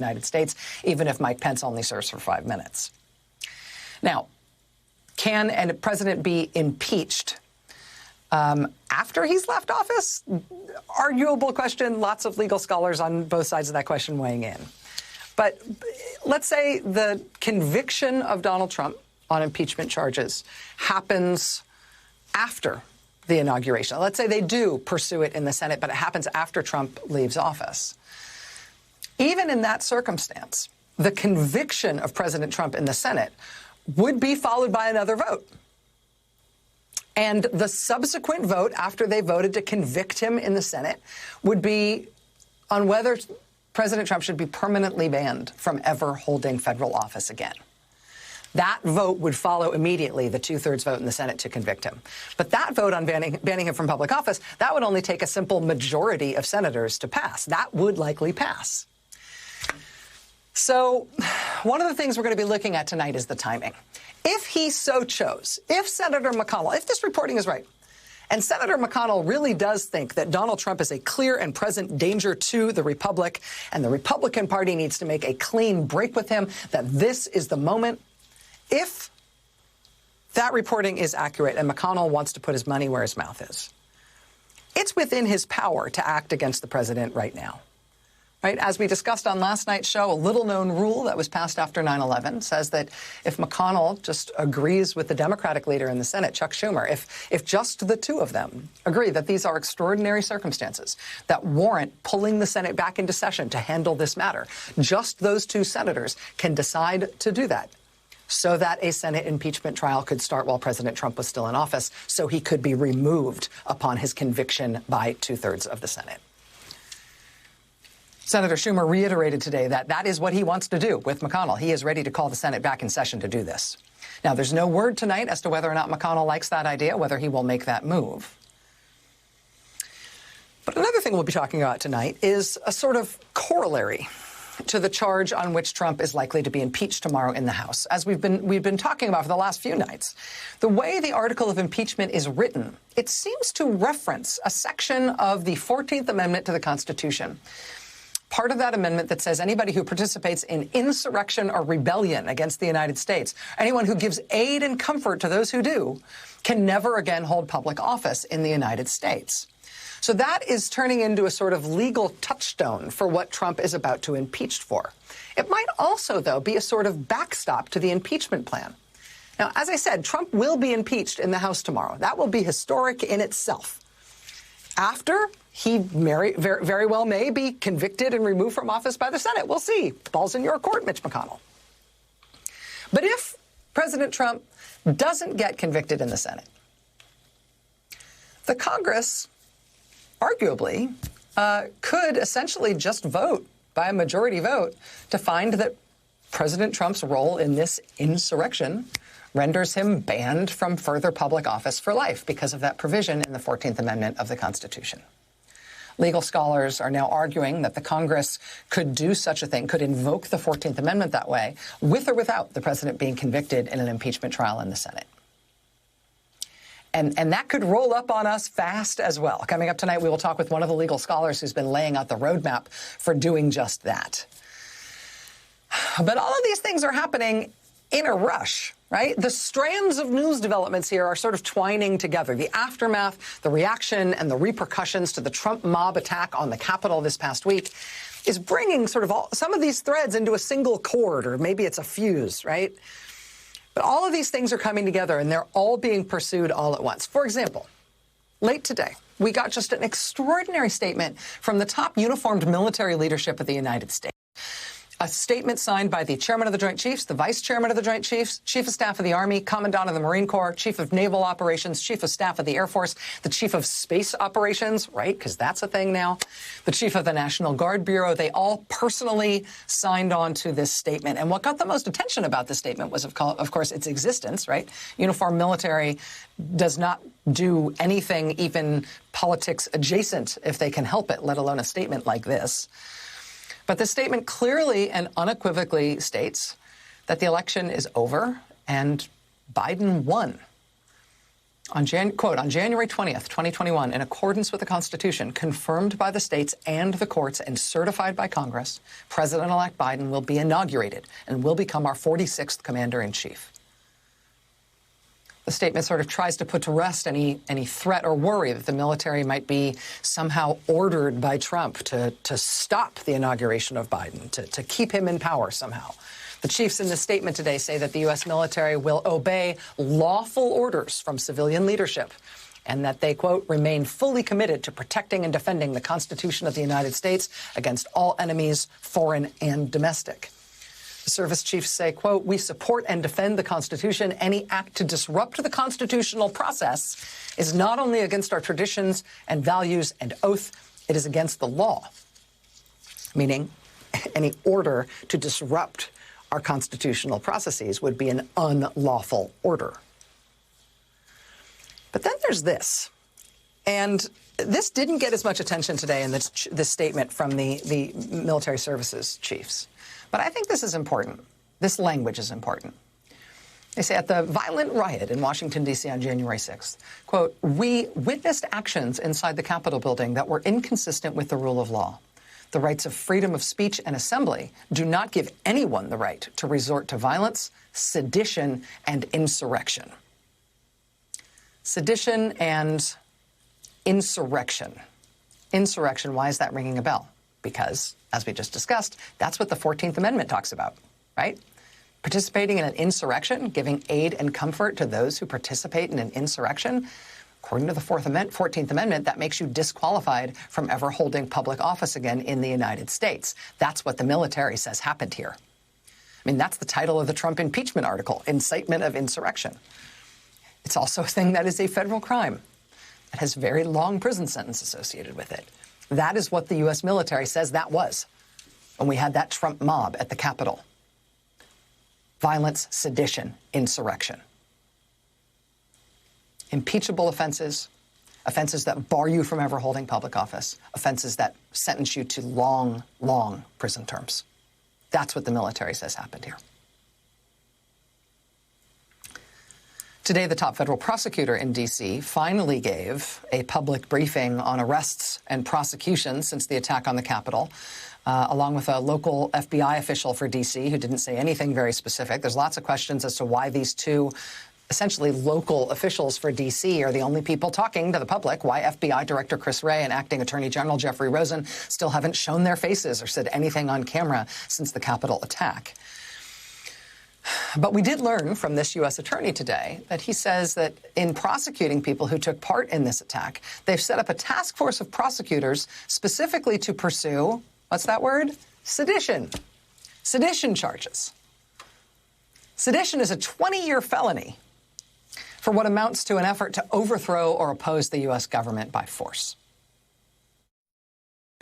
the United States, even if Mike Pence only serves for 5 minutes. Now, can a president be impeached after he's left office? Arguable question. Lots of legal scholars on both sides of that question weighing in. But let's say the conviction of Donald Trump on impeachment charges happens after the inauguration. Let's say they do pursue it in the Senate, but it happens after Trump leaves office. Even in that circumstance, the conviction of President Trump in the Senate would be followed by another vote. And the subsequent vote, after they voted to convict him in the Senate, would be on whether President Trump should be permanently banned from ever holding federal office again. That vote would follow immediately the 2/3 vote in the Senate to convict him. But that vote on banning him from public office, that would only take a simple majority of senators to pass. That would likely pass. So one of the things we're going to be looking at tonight is the timing. If he so chose, if Senator McConnell, if this reporting is right, and Senator McConnell really does think that Donald Trump is a clear and present danger to the Republic, and the Republican Party needs to make a clean break with him, that this is the moment. If that reporting is accurate and McConnell wants to put his money where his mouth is, it's within his power to act against the president right now. Right? As we discussed on last night's show, a little-known rule that was passed after 9/11 says that if McConnell just agrees with the Democratic leader in the Senate, Chuck Schumer, if just the two of them agree that these are extraordinary circumstances that warrant pulling the Senate back into session to handle this matter, just those two senators can decide to do that so that a Senate impeachment trial could start while President Trump was still in office, so he could be removed upon his conviction by 2/3 of the Senate. Senator Schumer reiterated today that that is what he wants to do with McConnell. He is ready to call the Senate back in session to do this. Now, there's no word tonight as to whether or not McConnell likes that idea, whether he will make that move. But another thing we'll be talking about tonight is a sort of corollary to the charge on which Trump is likely to be impeached tomorrow in the House. As we've been talking about for the last few nights, the way the article of impeachment is written, it seems to reference a section of the 14th Amendment to the Constitution. Part of that amendment that says anybody who participates in insurrection or rebellion against the United States, anyone who gives aid and comfort to those who do, can never again hold public office in the United States. So that is turning into a sort of legal touchstone for what Trump is about to impeach for. It might also, though, be a sort of backstop to the impeachment plan. Now, as I said, Trump will be impeached in the House tomorrow. That will be historic in itself. After he very well may be convicted and removed from office by the Senate. We'll see. Ball's in your court, Mitch McConnell. But if President Trump doesn't get convicted in the Senate, the Congress arguably could essentially just vote by a majority vote to find that President Trump's role in this insurrection renders him banned from further public office for life because of that provision in the 14th Amendment of the Constitution. Legal scholars are now arguing that the Congress could do such a thing, could invoke the 14th Amendment that way, with or without the president being convicted in an impeachment trial in the Senate. And that could roll up on us fast as well. Coming up tonight, we will talk with one of the legal scholars who's been laying out the roadmap for doing just that. But all of these things are happening in a rush, right? The strands of news developments here are sort of twining together. The aftermath, the reaction, and the repercussions to the Trump mob attack on the Capitol this past week is bringing sort of some of these threads into a single cord, or maybe it's a fuse, right? But all of these things are coming together, and they're all being pursued all at once. For example, late today, we got just an extraordinary statement from the top uniformed military leadership of the United States. A statement signed by the chairman of the Joint Chiefs, the vice chairman of the Joint Chiefs, chief of staff of the Army, commandant of the Marine Corps, chief of naval operations, chief of staff of the Air Force, the chief of space operations, right, because that's a thing now, the chief of the National Guard Bureau. They all personally signed on to this statement. And what got the most attention about this statement was, of course, its existence, right? Uniformed military does not do anything even politics adjacent if they can help it, let alone a statement like this. But the statement clearly and unequivocally states that the election is over and Biden won. Quote, on January 20th, 2021, in accordance with the Constitution, confirmed by the states and the courts and certified by Congress, President-elect Biden will be inaugurated and will become our 46th commander-in-chief. The statement sort of tries to put to rest any threat or worry that the military might be somehow ordered by Trump to stop the inauguration of Biden, to keep him in power somehow. The chiefs in the statement today say that the U.S. military will obey lawful orders from civilian leadership and that they, quote, remain fully committed to protecting and defending the Constitution of the United States against all enemies, foreign and domestic. The service chiefs say, quote, we support and defend the Constitution. Any act to disrupt the constitutional process is not only against our traditions and values and oath, it is against the law. Meaning, any order to disrupt our constitutional processes would be an unlawful order. But then there's this. And this didn't get as much attention today in this statement from the military services chiefs. But I think this is important. This language is important. They say at the violent riot in Washington, D.C. on January 6th, quote, we witnessed actions inside the Capitol building that were inconsistent with the rule of law. The rights of freedom of speech and assembly do not give anyone the right to resort to violence, sedition, and insurrection. Sedition and insurrection. Insurrection, why is that ringing a bell? Because, as we just discussed, that's what the 14th Amendment talks about, right? Participating in an insurrection, giving aid and comfort to those who participate in an insurrection. According to the 14th Amendment, that makes you disqualified from ever holding public office again in the United States. That's what the military says happened here. I mean, that's the title of the Trump impeachment article, incitement of insurrection. It's also a thing that is a federal crime. It has very long prison sentence associated with it. That is what the U.S. military says that was when we had that Trump mob at the Capitol. Violence, sedition, insurrection. Impeachable offenses, offenses that bar you from ever holding public office, offenses that sentence you to long, long prison terms. That's what the military says happened here. Today, the top federal prosecutor in D.C. finally gave a public briefing on arrests and prosecutions since the attack on the Capitol, along with a local FBI official for D.C. who didn't say anything very specific. There's lots of questions as to why these two essentially local officials for D.C. are the only people talking to the public, why FBI Director Chris Wray and Acting Attorney General Jeffrey Rosen still haven't shown their faces or said anything on camera since the Capitol attack. But we did learn from this U.S. attorney today that he says that in prosecuting people who took part in this attack, they've set up a task force of prosecutors specifically to pursue, what's that word? Sedition. Sedition charges. Sedition is a 20-year felony for what amounts to an effort to overthrow or oppose the U.S. government by force.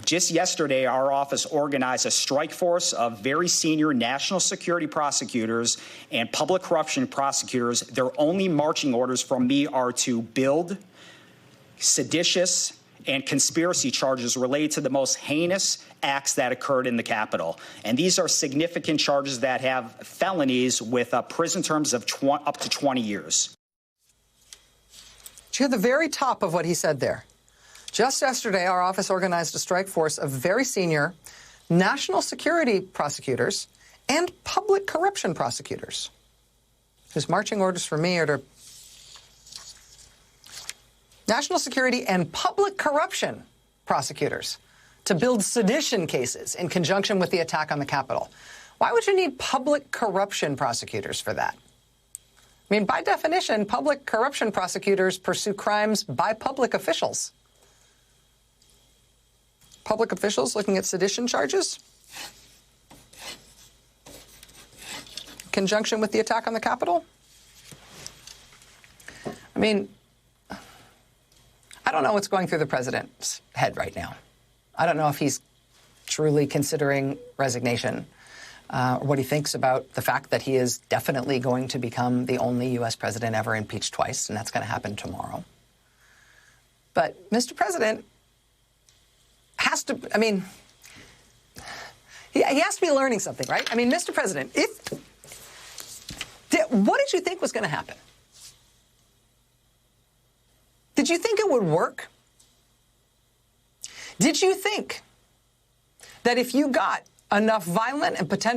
Just yesterday, our office organized a strike force of very senior national security prosecutors and public corruption prosecutors. Their only marching orders from me are to build seditious and conspiracy charges related to the most heinous acts that occurred in the Capitol. And these are significant charges that have felonies with prison terms of up to 20 years. Did you hear the very top of what he said there? Just yesterday, our office organized a strike force of very senior national security prosecutors and public corruption prosecutors whose marching orders for me are to national security and public corruption prosecutors to build sedition cases in conjunction with the attack on the Capitol. Why would you need public corruption prosecutors for that? I mean, by definition, public corruption prosecutors pursue crimes by public officials. Public officials looking at sedition charges in conjunction with the attack on the Capitol? I mean, I don't know what's going through the president's head right now. I don't know if he's truly considering resignation, or what he thinks about the fact that he is definitely going to become the only U.S. president ever impeached twice, and that's going to happen tomorrow. But Mr. President has to, I mean, he has to be learning something, right? I mean, Mr. President, what did you think was going to happen? Did you think it would work? Did you think that if you got enough violent and potential